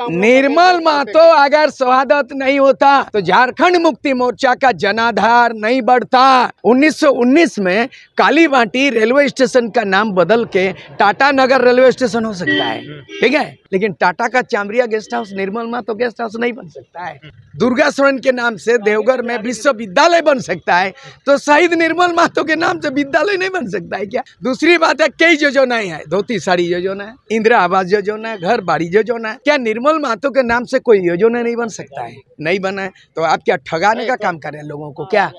निर्मल महतो अगर शहादत नहीं होता तो झारखंड मुक्ति मोर्चा का जनाधार नहीं बढ़ता। 1919 में कालीबाटी रेलवे स्टेशन का नाम बदल के टाटा नगर रेलवे स्टेशन हो सकता है, ठीक है, लेकिन टाटा का चामरिया गेस्ट हाउस निर्मल महतो गेस्ट हाउस नहीं बन सकता है। दुर्गा सोरेन के नाम से देवघर में विश्वविद्यालय बन सकता है, तो शहीद निर्मल महतो के नाम से विद्यालय नहीं बन सकता है क्या? दूसरी बात है, कई योजनाएं हैं, धोती साड़ी योजना है, इंदिरा आवास योजना है, घर बाड़ी योजना है। क्या निर्मल महतो के नाम से कोई योजना नहीं बन सकता है? नहीं बना है, तो आप क्या ठगाने का काम कर रहे हैं लोगों को क्या?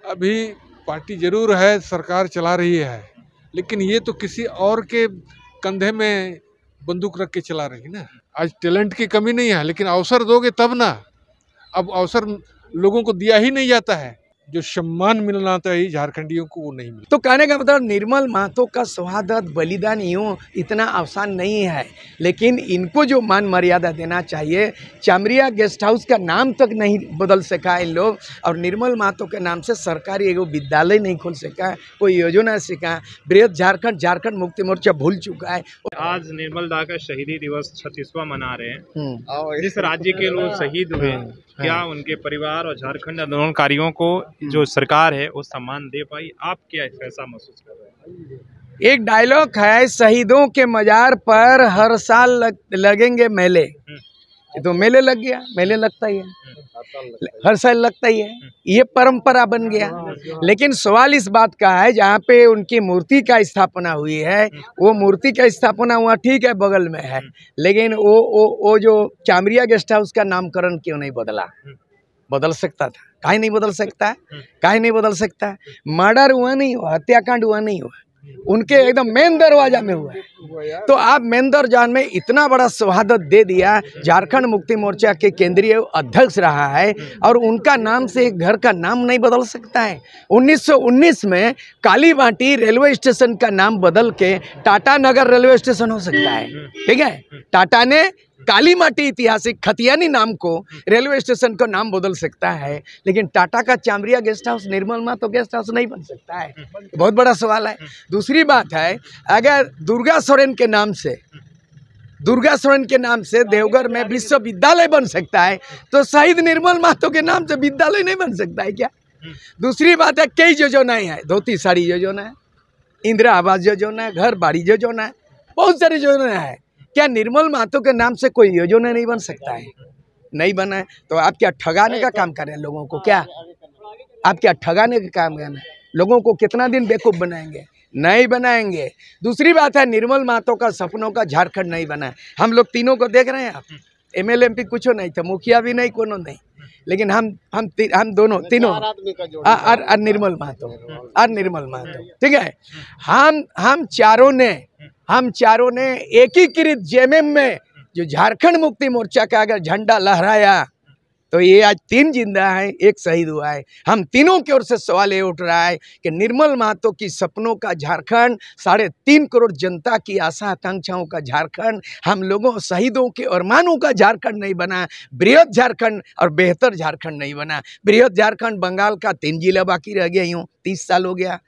अभी पार्टी जरूर है, सरकार चला रही है, लेकिन ये तो किसी और के कंधे में बंदूक रख के चला रही है ना। आज टैलेंट की कमी नहीं है, लेकिन अवसर दोगे तब ना। अब अवसर लोगों को दिया ही नहीं जाता है, जो सम्मान मिलना चाहिए झारखंडियों को वो नहीं मिलता। तो कहने का मतलब निर्मल महतो का शहादत बलिदान यूँ इतना आसान नहीं है, लेकिन इनको जो मान मर्यादा देना चाहिए। चामरिया गेस्ट हाउस का नाम तक नहीं बदल सका इन लोग, और निर्मल महतो के नाम से सरकारी एगो विद्यालय नहीं खोल सका, कोई योजना सीखा। बृहद झारखंड मुक्ति मोर्चा भूल चुका है। आज निर्मल दा का शहीदी दिवस 36वां मना रहे हैं। जिस राज्य के लोग शहीद हुए, क्या उनके परिवार और झारखंड आंदोलनकारियों को जो सरकार है वो सम्मान दे पाई? आप क्या ऐसा महसूस कर रहे हैं? एक डायलॉग है, शहीदों के मजार पर हर साल लगेंगे मेले। तो मेले लग गया, मेले लगता ही है, हर साल लगता ही है, ये परंपरा बन गया। लेकिन सवाल इस बात का है, जहाँ पे उनकी मूर्ति का स्थापना हुई है, वो मूर्ति का स्थापना हुआ ठीक है, बगल में है, लेकिन वो जो चामरिया गेस्ट हाउस का नामकरण क्यों नहीं बदला? बदल सकता था, काहे नहीं बदल सकता है? काहे नहीं बदल सकता है? मर्डर हुआ नहीं हुआ, हत्याकांड हुआ नहीं हुआ, उनके एकदम मेन दरवाजा में हुआ है। तो आप मेन दरवाजा में इतना बड़ा शहादत दे दिया। झारखंड मुक्ति मोर्चा के केंद्रीय अध्यक्ष रहा है, और उनका नाम से एक घर का नाम नहीं बदल सकता है। 1919 में कालीबाटी रेलवे स्टेशन का नाम बदल के टाटा नगर रेलवे स्टेशन हो सकता है, ठीक है। टाटा ने कालीमाटी ऐतिहासिक खतियानी नाम को रेलवे स्टेशन का नाम बदल सकता है, लेकिन टाटा का चामरिया गेस्ट हाउस निर्मल महतो गेस्ट हाउस नहीं बन सकता है। बहुत बड़ा सवाल है। दूसरी बात है, अगर दुर्गा सोरेन के नाम से देवघर में विश्वविद्यालय बन सकता है, तो शहीद निर्मल महतो के नाम से विद्यालय नहीं बन सकता है क्या? दूसरी बात है, कई योजनाएं हैं, धोती साड़ी योजना है, इंदिरा आवास योजना है, घर बाड़ी योजना है, बहुत सारी योजना है। क्या निर्मल महतो के नाम से कोई योजना नहीं बन सकता है? नहीं बना है, तो आप क्या ठगाने का काम कर रहे हैं लोगों को क्या? आप क्या ठगाने का काम कर रहे हैं? लोगों को कितना दिन बेवकूफ़ बनाएंगे? नहीं बनाएंगे। दूसरी बात है, निर्मल महतो का सपनों का झारखंड नहीं बना है। हम लोग तीनों को देख रहे हैं, आप MLA MP कुछ नहीं था, मुखिया भी नहीं, कोनो नहीं, लेकिन हम दोनों तीनों और निर्मल महतो, ठीक है। हम चारों ने एकीकृत जेएमएम में जो झारखंड मुक्ति मोर्चा का अगर झंडा लहराया, तो ये आज 3 जिंदा है, 1 शहीद हुआ है। हम तीनों की ओर से सवाल ये उठ रहा है कि निर्मल महतो की सपनों का झारखंड, 3.5 करोड़ जनता की आशा आकांक्षाओं का झारखंड, हम लोगों शहीदों के अरमानों का झारखंड नहीं बना। बृहद झारखंड और बेहतर झारखंड नहीं बना। बृहद झारखंड बंगाल का 3 जिला बाकी रह गया, यूँ 30 साल हो गया।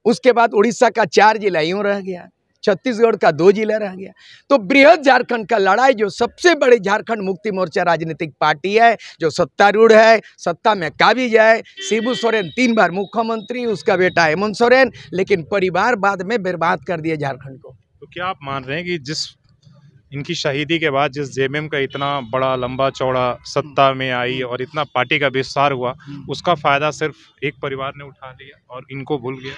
उसके बाद उड़ीसा का 4 जिला यूँ रह गया, छत्तीसगढ़ का 2 जिला रह गया। तो बृहद झारखंड का लड़ाई, जो सबसे बड़ी झारखंड मुक्ति मोर्चा राजनीतिक पार्टी है, जो सत्तारूढ़ है, सत्ता में काबिज है। शिबू सोरेन 3 बार मुख्यमंत्री, उसका बेटा हेमंत सोरेन, लेकिन परिवार बाद में बर्बाद कर दिया झारखंड को। तो क्या आप मान रहे हैं कि जिस इनकी शहीदी के बाद जिस जेएमएम का इतना बड़ा लंबा चौड़ा सत्ता में आई और इतना पार्टी का विस्तार हुआ, उसका फायदा सिर्फ एक परिवार ने उठा लिया और इनको भूल गया?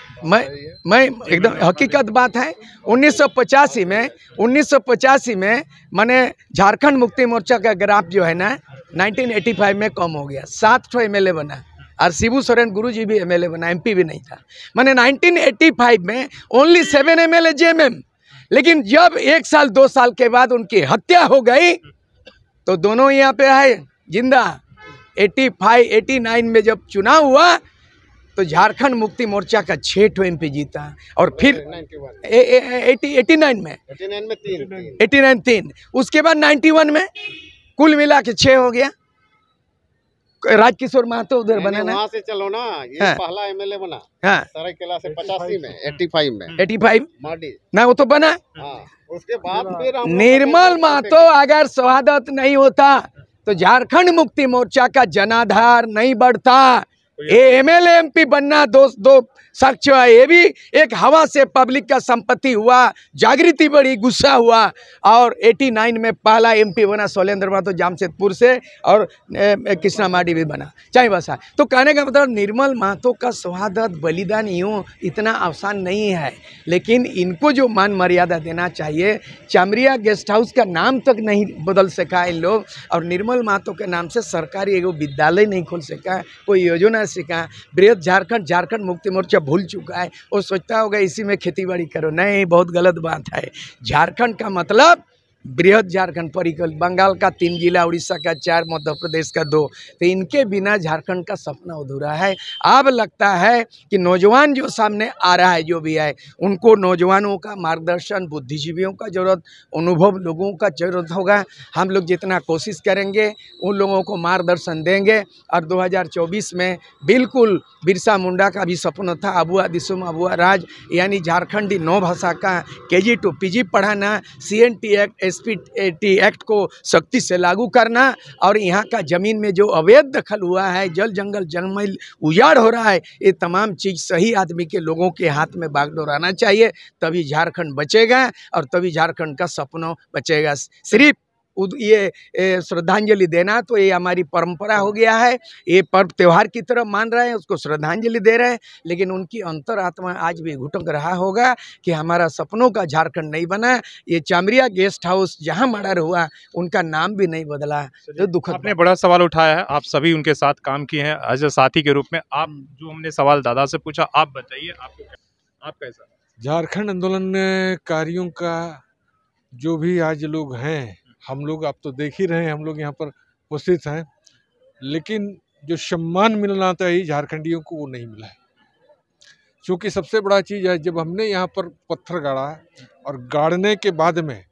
मैं एकदम हकीकत बात है। 1985 में मैंने झारखंड मुक्ति मोर्चा का ग्राफ जो है ना 1985 में कम हो गया, 7 ठो MLA बना, और शिबू सोरेन गुरुजी भी MLA बना, MP भी नहीं था। मैंने 1985 में ओनली 7 MLA जेएमएम, लेकिन जब 1 साल 2 साल के बाद उनकी हत्या हो गई, तो दोनों यहाँ पे है जिंदा। 89 में जब चुनाव हुआ, तो झारखंड मुक्ति मोर्चा का 6 ठो MP जीता, और फिर 89 में 3, उसके बाद 91 में कुल मिला के 6 हो गया। राजकिशोर महतो उधर बना ना, वहाँ से चलो ना, ये हाँ। पहला एमएलए बना हाँ सरायकेला से 85 में 85 में 85 माडी। ना, वो तो बना। हाँ, उसके बाद फिर हम लोग निर्मल महतो अगर शहादत नहीं होता तो झारखंड मुक्ति मोर्चा का जनाधार नहीं बढ़ता। ये एमएलए एमपी बनना दो साक्ष्य है। ये भी एक हवा से पब्लिक का संपत्ति हुआ, जागृति बढ़ी, गुस्सा हुआ और 89 में पहला एमपी बना शैलेंद्र महतो जामशेदपुर से, और कृष्णा माडी भी बना चाहे बसा। तो कहने का मतलब निर्मल महतो का शहादत बलिदान यूँ इतना आसान नहीं है, लेकिन इनको जो मान मर्यादा देना चाहिए। चामरिया गेस्ट हाउस का नाम तक नहीं बदल सका इन लोग, और निर्मल महतो के नाम से सरकारी एगो विद्यालय नहीं खोल सका, कोई योजना सीखा। बृहद झारखंड मुक्ति मोर्चा भूल चुका है। वो सोचता होगा इसी में खेती बाड़ी करो, नहीं, बहुत गलत बात है। झारखंड का मतलब बृहद झारखंड, परिकल बंगाल का 3 जिला, उड़ीसा का 4, मध्य प्रदेश का 2। तो इनके बिना झारखंड का सपना अधूरा है। अब लगता है कि नौजवान जो सामने आ रहा है, जो भी है, उनको नौजवानों का मार्गदर्शन, बुद्धिजीवियों का जरूरत, अनुभव लोगों का जरूरत होगा। हम लोग जितना कोशिश करेंगे उन लोगों को मार्गदर्शन देंगे। और 2024 में बिल्कुल बिरसा मुंडा का भी सपना था, अबुआ दिसुम अबुआ राज, यानी झारखंडी 9 भाषा का KG to PG पढ़ाना, CNT एक्ट, SPT एक्ट को सख्ती से लागू करना, और यहाँ का ज़मीन में जो अवैध दखल हुआ है, जल जंगल जलमैल उजाड़ हो रहा है, ये तमाम चीज़ सही आदमी के लोगों के हाथ में बागडोर आना चाहिए। तभी झारखंड बचेगा और तभी झारखंड का सपना बचेगा। सिर्फ ये श्रद्धांजलि देना तो ये हमारी परंपरा हो गया है, ये पर्व त्यौहार की तरह मान रहे हैं, उसको श्रद्धांजलि दे रहे हैं, लेकिन उनकी अंतरात्मा आज भी घुटक रहा होगा कि हमारा सपनों का झारखंड नहीं बना। ये चामरिया गेस्ट हाउस जहां मर्डर हुआ उनका नाम भी नहीं बदला, जो दुखद। आपने बड़ा सवाल उठाया है, आप सभी उनके साथ काम किए हैं एज ए साथी के रूप में। आप जो हमने सवाल दादा से पूछा, आप बताइए आप कैसा? झारखंड आंदोलनकारियों का जो भी आज लोग हैं, हम लोग आप तो देख ही रहे हैं, हम लोग यहाँ पर उपस्थित हैं, लेकिन जो सम्मान मिलना चाहिए झारखंडियों को वो नहीं मिला है। क्योंकि सबसे बड़ा चीज़ है, जब हमने यहाँ पर पत्थर गाड़ा और गाड़ने के बाद में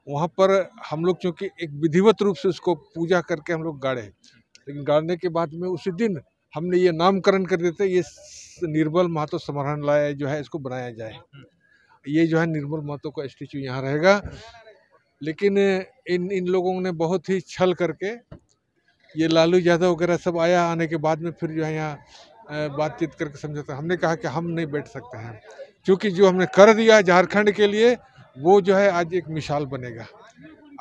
वहाँ पर हम लोग चूँकि एक विधिवत रूप से उसको पूजा करके हम लोग गाड़े, लेकिन गाड़ने के बाद में उसी दिन हमने ये नामकरण कर देते, ये निर्मल महतो संग्रहालय जो है इसको बनाया जाए। ये जो है निर्मल महतो का स्टैचू यहाँ रहेगा। लेकिन इन लोगों ने बहुत ही छल करके, ये लालू यादव वगैरह सब आने के बाद में फिर जो है यहाँ बातचीत करके समझौता, हमने कहा कि हम नहीं बैठ सकते हैं, क्योंकि जो हमने कर दिया झारखंड के लिए वो जो है आज एक मिसाल बनेगा।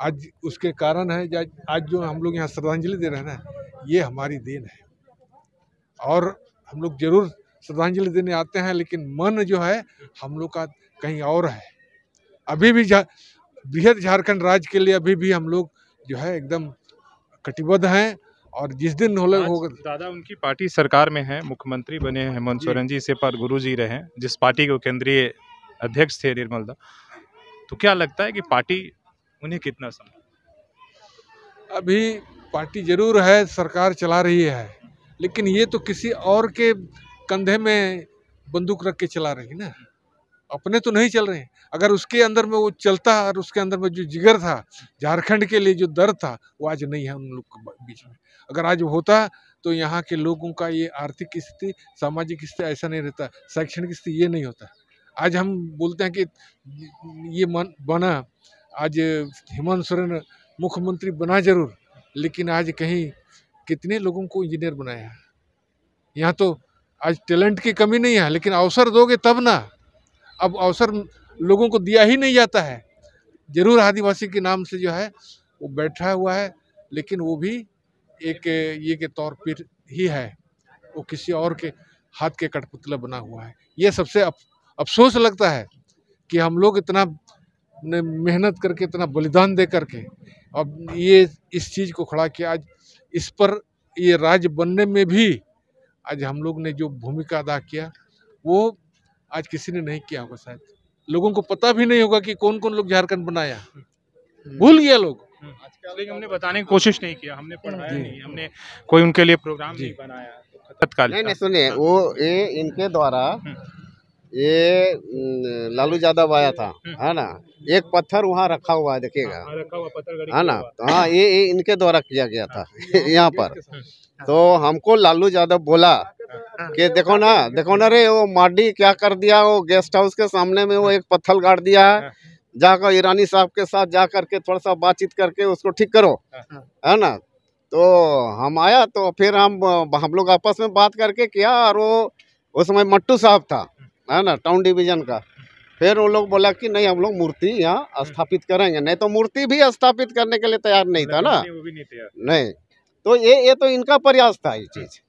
आज उसके कारण है आज जो हम लोग यहाँ श्रद्धांजलि दे रहे हैं ना, ये हमारी देन है, और हम लोग जरूर श्रद्धांजलि देने आते हैं, लेकिन मन जो है हम लोग का कहीं और है। अभी भी बृहद झारखंड राज्य के लिए अभी भी हम लोग जो है एकदम कटिबद्ध हैं, और जिस दिन होगा दादा उनकी पार्टी सरकार में है, मुख्यमंत्री बने हैं हेमंत सोरेन जी से, पर गुरुजी रहे हैं, जिस पार्टी के केंद्रीय अध्यक्ष थे निर्मल दा, तो क्या लगता है कि पार्टी उन्हें कितना समय? अभी पार्टी जरूर है, सरकार चला रही है, लेकिन ये तो किसी और के कंधे में बंदूक रख के चला रही है ना, अपने तो नहीं चल रहे हैं। अगर उसके अंदर में वो चलता और उसके अंदर में जो जिगर था, झारखंड के लिए जो दर्द था, वो आज नहीं है उन लोग के बीच में। अगर आज होता तो यहाँ के लोगों का ये आर्थिक स्थिति, सामाजिक स्थिति ऐसा नहीं रहता, शैक्षणिक स्थिति ये नहीं होता। आज हम बोलते हैं कि ये बना, आज हेमंत सोरेन मुख्यमंत्री बना जरूर, लेकिन आज कहीं कितने लोगों को इंजीनियर बनाया है। यहाँ तो आज टैलेंट की कमी नहीं है, लेकिन अवसर दोगे तब ना। अब अवसर लोगों को दिया ही नहीं जाता है। जरूर आदिवासी के नाम से जो है वो बैठा हुआ है, लेकिन वो भी एक ये के तौर पर ही है, वो किसी और के हाथ के कठपुतला बना हुआ है। ये सबसे अफसोस लगता है कि हम लोग इतना मेहनत करके, इतना बलिदान दे करके, अब ये इस चीज़ को खड़ा किया, आज इस पर ये राज्य बनने में भी आज हम लोग ने जो भूमिका अदा किया वो आज किसी ने नहीं किया होगा। शायद लोगों को पता भी नहीं होगा कि कौन कौन लोग झारखंड बनाया, भूल गया लोग। लेकिन हमने बताने की कोशिश नहीं किया, हमने पढ़ाया नहीं, हमने कोई उनके लिए प्रोग्राम नहीं बनाया। तत्काल नहीं सुनिए, वो ये इनके द्वारा ये लालू यादव आया था, है ना। एक पत्थर वहाँ रखा हुआ है, देखिएगा, रखा हुआ पत्थर है ना। तो हाँ, ये इनके द्वारा किया गया था यहाँ पर। तो हमको लालू यादव बोला कि देखो ना रे, वो माडी क्या कर दिया, वो गेस्ट हाउस के सामने में वो एक पत्थर गाड़ दिया है, जाकर ईरानी साहब के साथ जा करके थोड़ा सा बातचीत करके उसको ठीक करो, है ना। तो हम आया, तो फिर हम लोग आपस में बात करके किया, और वो उस समय मट्टू साहब था, है ना, टाउन डिवीजन का। फिर वो लोग बोला कि नहीं, हम लोग मूर्ति यहाँ स्थापित करेंगे। नहीं तो मूर्ति भी स्थापित करने के लिए तैयार नहीं था ना, वो भी नहीं तैयार। नहीं। तो ये तो इनका प्रयास था ये चीज।